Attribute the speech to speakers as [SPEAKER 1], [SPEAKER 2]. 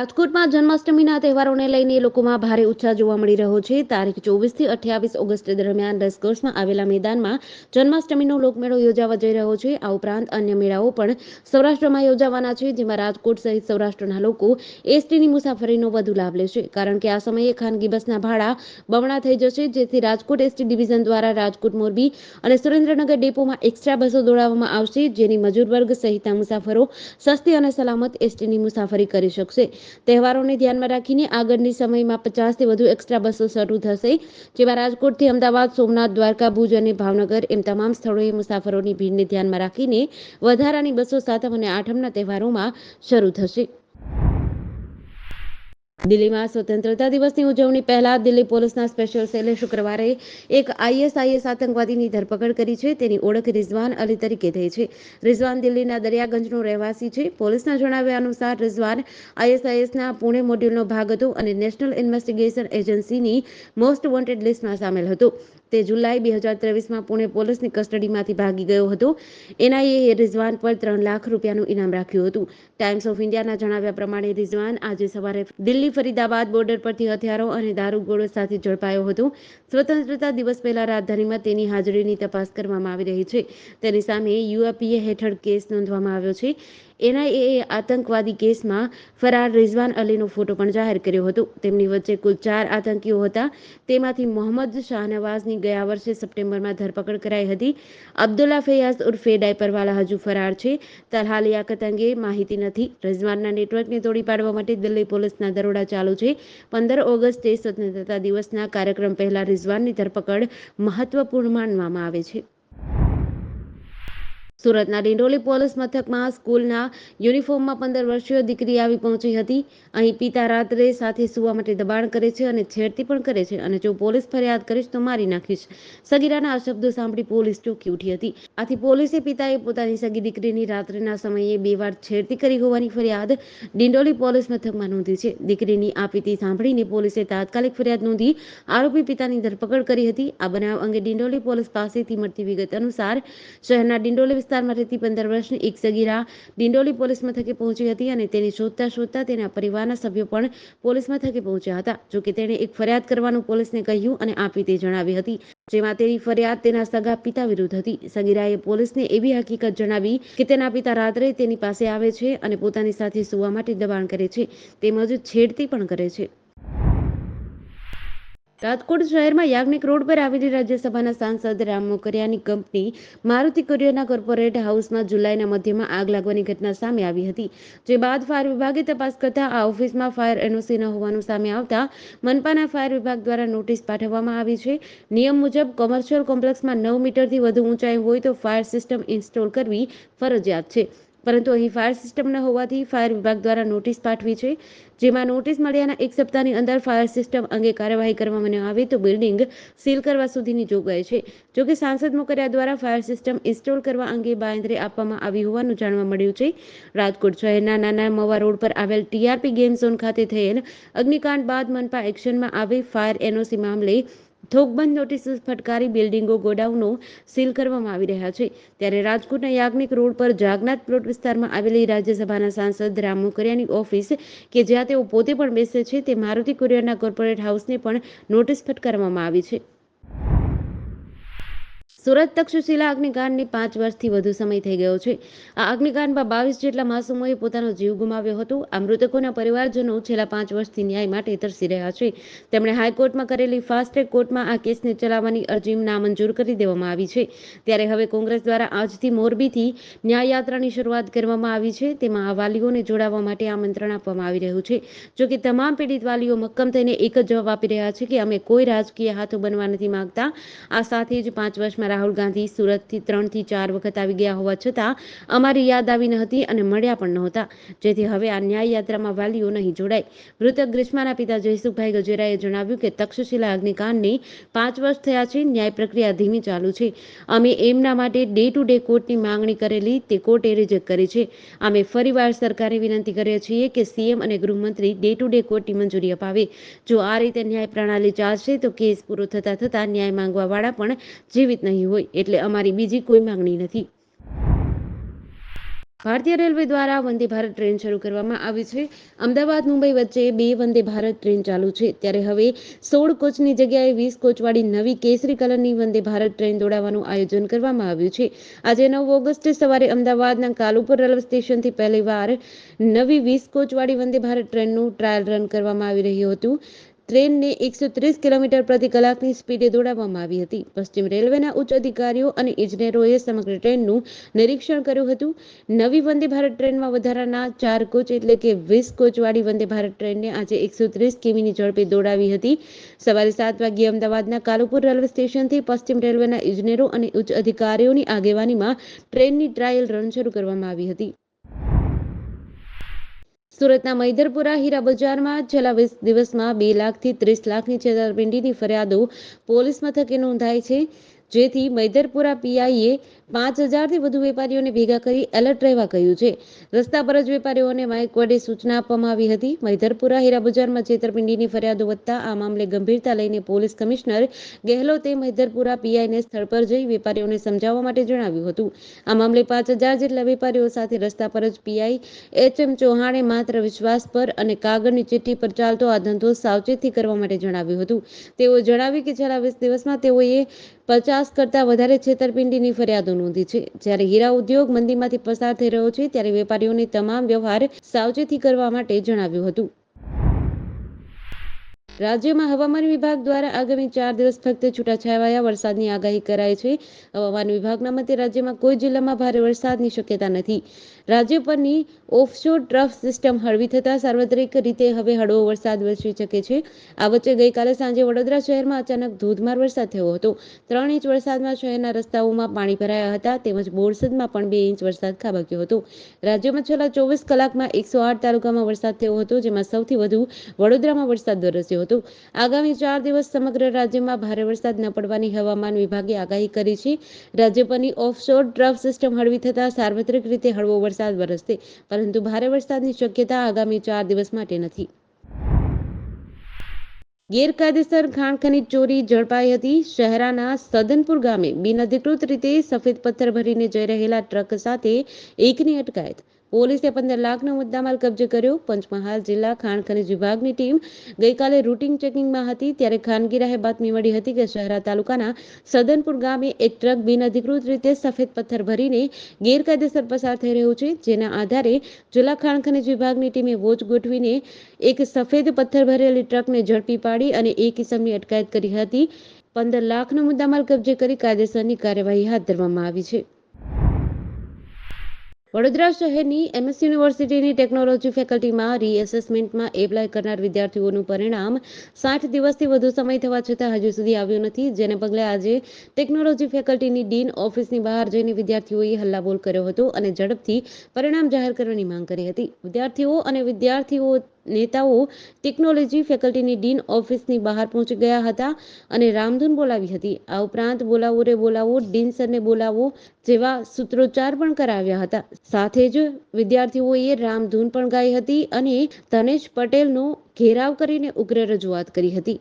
[SPEAKER 1] રાજકોટમાં જન્માષ્ટમીના તહેવારોને લઈને લોકોમાં ભારે ઉત્સાહ જોવા મળી રહ્યો છે. તારીખ 24 થી 28 ઓગસ્ટ દરમિયાન રેસકોર્સમાં આવેલા મેદાનમાં જન્માષ્ટમીનો લોકમેળો યોજાવા જઈ રહ્યો છે. આ ઉપરાંત અન્ય મેળાઓ પણ સૌરાષ્ટ્રમાં યોજાવાના છે, જેમાં રાજકોટ સહિત સૌરાષ્ટ્રના લોકો એસટીની મુસાફરીનો વધુ લાભ લેશે, કારણ કે આ સમયે ખાનગી બસના ભાડા બમણા થઈ જશે, જેથી રાજકોટ એસટી ડિવિઝન દ્વારા રાજકોટ, મોરબી અને સુરેન્દ્રનગર ડેપોમાં એક્સ્ટ્રા બસો દોડાવવામાં આવશે, જેની મજૂર વર્ગ સહિતના મુસાફરો સસ્તી અને સલામત એસટીની મુસાફરી કરી શકશે. તહેવારોને ધ્યાનમાં રાખીને આગળની સમયમાં 50થી વધુ એક્સ્ટ્રા બસો શરૂ થશે, જેમાં રાજકોટથી અમદાવાદ, સોમનાથ, દ્વારકા, ભુજ અને ભાવનગર એમ તમામ સ્થળોએ મુસાફરોની ભીડને ધ્યાનમાં રાખીને વધારાની બસો સાતમ અને આઠમના તહેવારોમાં શરૂ થશે. દિલ્હીમાં સ્વતંત્રતા દિવસની ઉજવણી પહેલા દિલ્હી પોલીસના સ્પેશિયલ સેલે શુક્રવારે એક આઈએસઆઈએસ આતંકવાદીની ધરપકડ કરી છે. તેની ઓળખ રિઝવાન અલી તરીકે થઈ છે. રિઝવાન દિલ્હીના દરિયાગંજનો રહેવાસી છે. પોલીસના જણાવ્યા અનુસાર રિઝવાન આઈએસઆઈએસના પુણે મોડ્યુલનો ભાગ હતો અને નેશનલ ઇન્વેસ્ટિગેશન એજન્સીની મોસ્ટ વોન્ટેડ લિસ્ટમાં સામેલ હતો. તે જુલાઈ 2023માં પુણે પોલીસની કસ્ટડીમાંથી ભાગી ગયો હતો. એનઆઈએ રિઝવાન પર 3 લાખ રૂપિયાનું ઇનામ રાખ્યું હતું. ટાઈમ્સ ઓફ ઇન્ડિયાના જણાવ્યા પ્રમાણે રિઝવાન આજે સવારે દિલ્હી ફરીદાબાદ બોર્ડર પરથી હથિયારો અને દારૂગોળો સાથે ઝડપાયો હતો. સ્વતંત્રતા દિવસ પહેલા રાજધાનીમાં તેની હાજરીની તપાસ કરવામાં આવી રહી છે. તેની સામે યુએપીએ હેઠળ કેસ નોંધવામાં આવ્યો છે. એનઆઈએએ આતંકવાદી કેસમાં ફરાર રિઝવાન અલીનો ફોટો પણ જાહેર કર્યો હતો. તેમની વચ્ચે કુલ 4 આતંકીઓ હતા. તેમાંથી મોહમ્મદ શાહનવાઝની ગયા વર્ષે સપ્ટેમ્બરમાં ધરપકડ કરાઈ હતી. અબ્દુલ્લા ફૈયાઝ ઉર્ફે ડાયપરવાલા હજુ ફરાર છે. તલહા લિયાકત અંગે માહિતી નથી. રિઝવાનના નેટવર્કને તોડી પાડવા માટે દિલ્હી પોલીસના દરોડા ચાલુ છે. 15 ઓગસ્ટે સ્વતંત્રતા દિવસના કાર્યક્રમ પહેલા રિઝવાનની ધરપકડ મહત્વપૂર્ણ માનવામાં આવે છે. સુરતના ડિંડોલી પોલીસ મથકમાં સ્કૂલના યુનિફોર્મમાં 15 વર્ષીય દીકરી આવી પહોંચી હતી. અહીં પિતા રાત્રે સાથે સૂવા માટે દબાણ કરે છે અને છેડતી પણ કરે છે, અને જો પોલીસ ફરિયાદ કરીશ તો મારી નાખીશ. સગીરાના આ શબ્દો સાંભળી પોલીસ ચોંકી ઉઠી હતી. આથી પોલીસે પિતાએ પોતાની સગી દીકરીની રાત્રિના સમયે 2 વાર છેડતી કરી હોવાની ફરિયાદ ડિંડોલી પોલીસ મથકમાં નોંધી છે. દીકરીની આ પીતી સાંભળીને પોલીસે તાત્કાલિક ફરિયાદ નોંધી આરોપી પિતાની ધરપકડ કરી હતી. આ બનાવ અંગે ડિંડોલી પોલીસ પાસેથી મળતી વિગત અનુસાર શહેરના ડિંડોલી વિસ્તારમાં રહેતી 15 વર્ષની એક સગીરા ડિંડોલી પોલીસ મથકે પહોંચી હતી અને તેને શોધતા તેના પરિવારના સભ્યો પણ પોલીસ મથકે પહોંચ્યા હતા. જોકે તેણે એક ફરિયાદ કરવાનું પોલીસને કહ્યું અને આ પીતે જણાવી હતી, જેમાં તેની ફરિયાદ તેના સગા પિતા વિરુદ્ધ હતી. સગીરાએ પોલીસને એવી હકીકત જણાવી કે તેના પિતા રાત્રે તેની પાસે આવે છે અને પોતાની સાથે સૂવા માટે દબાણ કરે છે, તેમજ છેડતી પણ કરે છે. રાજકોટ શહેરમાં યાજ્ઞિક રોડ પર આવેલી રાજ્યસભાના સાંસદ રામ મોકરિયાની કંપની મારુતિ કુરિયરના કોર્પોરેટ હાઉસમાં જુલાઈના મધ્યમાં આગ લાગવાની ઘટના સામે આવી હતી. જે બાદ ફાયર વિભાગે તપાસ કરતા આ ઓફિસમાં ફાયર એનઓસી ન હોવાનું સામે આવતા મનપાના ફાયર વિભાગ દ્વારા નોટિસ પાઠવવામાં આવી છે. નિયમ મુજબ કોમર્શિયલ કોમ્પ્લેક્સમાં 9 મીટરથી વધુ ઊંચાઈ હોય તો ફાયર સિસ્ટમ ઇન્સ્ટોલ કરવી ફરજિયાત છે, પરંતુ અહીં ફાયર સિસ્ટમ ન હોવાથી ફાયર વિભાગ દ્વારા નોટિસ પાઠવી છે. જેમાં નોટિસ મળ્યાના 1 સપ્તાહની અંદર ફાયર સિસ્ટમ અંગે કાર્યવાહી કરવામાં ન આવે તો બિલ્ડિંગ સીલ કરવા સુધીની જોગવાઈ છે. જોકે સાંસદ મોકરિયા દ્વારા ફાયર સિસ્ટમ ઇન્સ્ટોલ કરવા અંગે બાંયધરી આપવામાં આવી હોવાનું જાણવા મળ્યું છે. રાજકોટ શહેરના નાના મવા રોડ પર આવેલ ટીઆરપી ગેમ ઝોન ખાતે થયેલ અગ્નિકાંડ બાદ મનપા એક્શનમાં આવી ફાયર એનઓસી મામલે થોકબંધ નોટિસ ફટકારી બિલ્ડિંગો, ગોડાઉનો સીલ કરવામાં આવી રહ્યા છે. ત્યારે રાજકોટના યાજ્ઞિક રોડ પર જાગનાથ પ્લોટ વિસ્તારમાં આવેલી રાજ્યસભાના સાંસદ રામ મોકરિયાની ઓફિસ કે જ્યાં તેઓ પોતે પણ બેસે છે, તે મારુતિ કુરિયરના કોર્પોરેટ હાઉસને પણ નોટિસ ફટકારવામાં આવી છે. સુરત તક્ષશિલા અગ્નિકાંડને 5 વર્ષથી વધુ સમય થઈ ગયો છે. આ અગ્નિકાંડમાં 22 જેટલા માસૂમોએ પોતાનો જીવ ગુમાવ્યો હતો. આ મૃતકોના પરિવારજનો છેલ્લા 5 વર્ષથી ન્યાય માટે તરસી રહ્યા છે. તેમણે હાઈકોર્ટમાં કરેલી ફાસ્ટ ટ્રેક કોર્ટમાં આ કેસને ચલાવવાની અરજી નામંજૂર કરી દેવામાં આવી છે. ત્યારે હવે કોંગ્રેસ દ્વારા આજથી મોરબીથી ન્યાયયાત્રાની શરૂઆત કરવામાં આવી છે. તેમાં આ વાલીઓને જોડાવા માટે આમંત્રણ આપવામાં આવી રહ્યું છે. જોકે તમામ પીડિત વાલીઓ મક્કમ થઈને એક જ જવાબ આપી રહ્યા છે કે અમે કોઈ રાજકીય હાથો બનવા નથી માંગતા. આ સાથે જ 5 વર્ષમાં રાહુલ ગાંધી સુરતથી 3 થી 4 વખત આવી ગયા હોવા છતાં અમારી યાદ આવી ન હતી અને મળ્યા પણ નહોતા. જેથી હવે આ ન્યાયયાત્રામાં વાલીઓ નહીં જોડાય. મૃતક ગ્રીષ્માના પિતા જયસુખભાઈ ગજેરાએ જણાવ્યું કે તક્ષશિલા અગ્નિકાંડને 5 વર્ષ થયા છે. ન્યાય પ્રક્રિયા ધીમી ચાલુ છે. અમે એમના માટે ડે ટુ ડે કોર્ટની માંગણી કરેલી, તે કોર્ટે રિજેક્ટ કરી છે. અમે ફરીવાર સરકારને વિનંતી કરીએ છીએ કે સીએમ અને ગૃહમંત્રી ડે ટુ ડે કોર્ટની મંજૂરી અપાવે. જો આ રીતે ન્યાય પ્રણાલી ચાલશે તો કેસ પૂરો થતા ન્યાય માંગવા વાળા પણ જીવિત નહીં હોય, એટલે અમારી બીજી કોઈ માંગણી નથી. ભારતીય રેલવે દ્વારા વંદે ભારત ટ્રેન શરૂ કરવામાં આવી છે. અમદાવાદ મુંબઈ વચ્ચે 2 વંદે ભારત ટ્રેન ચાલુ છે. ત્યારે હવે 16 કોચની જગ્યાએ 20 કોચવાળી નવી કેસરી કલરની વંદે ભારત ટ્રેન દોડાવવાનું આયોજન કરવામાં આવ્યું છે. આજે 9 ઓગસ્ટે સવારે અમદાવાદના કાલુપુર રેલવે સ્ટેશનથી પહેલીવાર નવી 20 કોચવાળી વંદે ભારત ટ્રેનનું ટ્રાયલ રન કરવામાં આવી રહ્યું હતું. ટ્રેનને 130 કિલોમીટર પ્રતિ કલાકની સ્પીડે દોડાવવામાં આવી હતી. પશ્ચિમ રેલવેના ઉચ્ચ અધિકારીઓ અને ઇજનેરોએ સમગ્ર ટ્રેનનું નિરીક્ષણ કર્યું હતું. નવી વંદે ભારત ટ્રેનમાં વધારાના 4 કોચ એટલે કે 20 કોચવાળી વંદે ભારત ટ્રેનને આજે 130 કિમીની ઝડપે દોડાવી હતી. સવારે 7 વાગ્યે અમદાવાદના કાલુપુર રેલવે સ્ટેશનથી પશ્ચિમ રેલવેના ઇજનેરો અને ઉચ્ચ અધિકારીઓની આગેવાનીમાં ટ્રેનની ટ્રાયલ રન શરૂ કરવામાં આવી હતી. સુરતના મૈદરપુરા હીરા બજારમાં છેલ્લા 20 દિવસમાં 2 લાખથી 30 લાખની છેતરપિંડીની ફરિયાદો પોલીસ મથકે નોંધાઈ છે. જેથી મૈદરપુરા પીઆઈએ 5000થી વધુ વેપારીઓને ભેગા કરી એલર્ટ રહેવા કહ્યું છે. રસ્તા પર જ વેપારીઓને માઇક વડે સૂચના આપવામાં આવી હતી. મૈદરપુરા હીરા બજારમાં છેતરપિંડીની ફરિયાદો વધતા આ મામલે ગંભીરતા લઈને પોલીસ કમિશનર ગેહલોતે મૈદરપુરા પીઆઈને સ્થળ પર જઈ વેપારીઓને સમજાવવા માટે જણાવ્યું હતું. આ મામલે 5000 જેટલા વેપારીઓ સાથે રસ્તા પર જ પીઆઈ એચએમ ચૌહાણે માત્ર વિશ્વાસ પર અને કાગળની ચિઠ્ઠી પર ચાલતો આ ધંધો સાવચેતી કરવા માટે જણાવ્યું હતું. તેઓએ જણાવ્યું કે છેલ્લા 20 દિવસમાં તેઓએ 50 કરતાં વધારે છેતરપિંડીની ફરિયાદો નોંધી છે. જ્યારે હીરા ઉદ્યોગ મંદીમાંથી પસાર થઈ રહ્યો છે ત્યારે વેપારીઓને તમામ વ્યવહાર સાવચેતી કરવા માટે જણાવ્યું હતું. રાજ્યમાં હવામાન વિભાગ દ્વારા આગામી 4 દિવસ ફક્ત છૂટાછવાયા વરસાદની આગાહી કરાઈ છે. હવામાન વિભાગના મતે રાજ્યમાં કોઈ જિલ્લામાં ભારે વરસાદની શક્યતા નથી. રાજ્ય પરની ઓફશોર ટ્રફ સિસ્ટમ હળવી થતાં સાર્વત્રિક રીતે હવે હળવો વરસાદ વરસી શકે છે. આ વચ્ચે ગઈકાલે સાંજે વડોદરા શહેરમાં અચાનક ધોધમાર વરસાદ થયો હતો. 3 ઇંચ વરસાદમાં શહેરના રસ્તાઓમાં પાણી ભરાયા હતા તેમજ બોરસદમાં પણ 2 ઇંચ વરસાદ ખાબક્યો હતો. રાજ્યમાં છેલ્લા 24 કલાકમાં 108 તાલુકામાં વરસાદ થયો હતો, જેમાં સૌથી વધુ વડોદરામાં વરસાદ વરસ્યો હતો. આગામી 4 દિવસ સમગ્ર રાજ્યમાં ભારે વરસાદ ન પડવાની હવામાન વિભાગે આગાહી કરી છે. રાજ્ય પરની ઓફશોર ટ્રફ સિસ્ટમ હળવી થતાં સાર્વત્રિક રીતે હળવો વરસાદ વરસશે, પરંતુ ભારે વરસાદની શક્યતા આગામી 4 દિવસ માટે નથી. ગેરકાયદેસર ખાણ ખનીજ ચોરી ઝડપાઈ હતી. શહેરાના સદનપુર ગામે બિનઅધિકૃત રીતે સફેદ પથ્થર ભરીને જઈ રહેલા ટ્રક સાથે એકની અટકાયત. પોલીસે 15 લાખનો મુદ્દામાલ કબજે કર્યો. પંચમહાલ જિલ્લા ખાણ ખનીજ વિભાગની ટીમ ગઈકાલે રૂટીન ચેકિંગમાં હતી ત્યારે ખાનગી રાહે બાતમી મળી હતી કે શહેરા તાલુકાના સદનપુર ગામે એક ટ્રક બિનઅધિકૃત રીતે સફેદ પથ્થર ભરીને ગેરકાયદેસર પસાર થઈ રહ્યું છે. જેના આધારે જિલ્લા ખાણ ખનીજ વિભાગની ટીમે વોચ ગોઠવીને એક સફેદ પથ્થર ભરેલી ટ્રકને ઝડપી પાડી અને એક ઇસમની અટકાયત કરી હતી. 15 લાખનો મુદ્દામાલ કબજે કરી કાયદેસરની કાર્યવાહી હાથ ધરવામાં આવી છે. વડોદરા શહેરની એમએસ યુનિવર્સિટીની ટેકનોલોજી ફેકલ્ટીમાં રીએસેસમેન્ટમાં એપ્લાય કરનાર વિદ્યાર્થીઓનું પરિણામ 60 દિવસથી વધુ સમય થવા છતાં હજુ સુધી આવ્યું નથી. જેને પગલે આજે ટેકનોલોજી ફેકલ્ટીની ડીન ઓફિસની બહાર જઈને વિદ્યાર્થીઓએ હલ્લાબોલ કર્યો હતો અને ઝડપથી પરિણામ જાહેર કરવાની માંગ કરી હતી. વિદ્યાર્થીઓ નેતાઓ ટેકનોલોજી ફેકલ્ટીની ડીન ઓફિસની બહાર પહોંચી ગયા હતા અને રામધૂન બોલાવી હતી. આ ઉપરાંત બોલાવો રે બોલાવો, ડીન સરને બોલાવો જેવા સૂત્રોચ્ચાર પણ કરાવ્યા હતા. સાથે જ વિદ્યાર્થીઓએ રામધૂન પણ ગાઈ હતી અને ધનેશ પટેલનો ઘેરાવ કરીને ઉગ્ર રજૂઆત કરી હતી.